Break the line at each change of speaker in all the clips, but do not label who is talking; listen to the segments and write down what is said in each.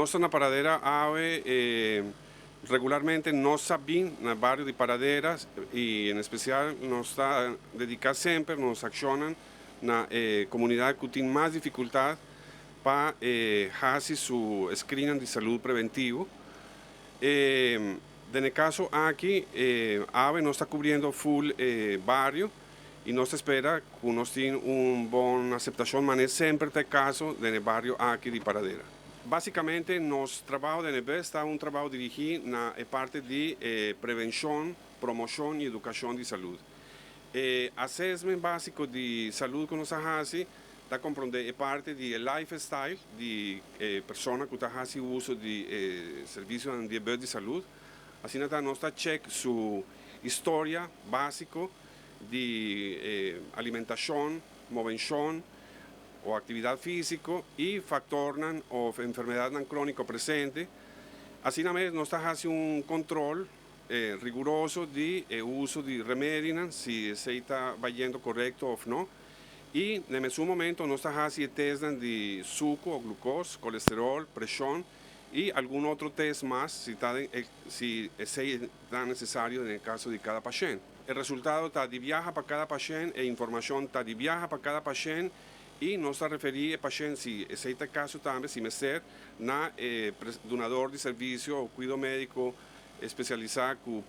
Nostra na paradera AVE regularmente nós sabem na barrio de paraderas e em especial nós está dedicar sempre nos accionam na comunidade que tem mais dificuldade para fazer su screening de saúde preventivo. No caso aqui, AVE não está cobrindo full barrio e nós espera que nós tenhamos uma boa aceitação, mas sempre tem caso no barrio aqui de Paradera. Basicamente, nosso trabalho da NB está um trabalho dirigido na parte de prevenção, promoção e educação de saúde. Assessment básico de saúde que nós fazemos está compreendendo parte de lifestyle de pessoas que estão fazendo uso de serviços de saúde. Assim, nós está check sua história básica de alimentação, movimento ou atividade física e fatores ou enfermidades crônicas presentes. Assim, nós está fazendo controle riguroso de uso de remédios, se está vayendo correto ou não. E, no mesmo momento, nós está fazendo testes de suco, glucose, colesterol, pressão e algum outro teste mais, se está necessário no caso de cada paciente. O resultado está de viaje para cada paciente e a informação está de viaje para cada paciente e nós está referindo ao paciente, se esse é o caso também, se me ser na donador de serviço ou cuidado médico especializado que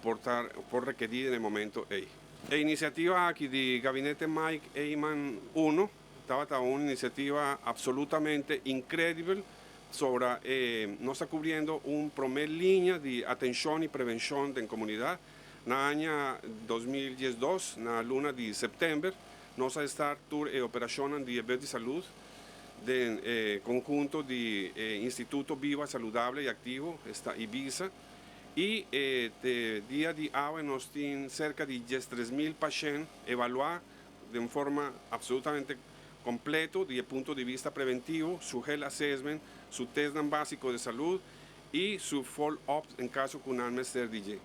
por requerir no momento aí. A iniciativa aqui de Gabinete Mike Eyman 1 estava uma iniciativa absolutamente incrível sobre nós está cobrindo uma primeira linha de atenção e prevenção da comunidade. Na ano 2012, na luna de setembro, nós vamos estar em operação de eventos de saúde de conjunto de Instituto Viva, Saludável e Activo, está Ibiza. E de dia de hoje nós temos cerca de 13.000 pacientes evaluados de forma absolutamente completa, do ponto de vista preventivo, su health assessment, su test básico de saúde e su follow-up em caso que não ser DJ.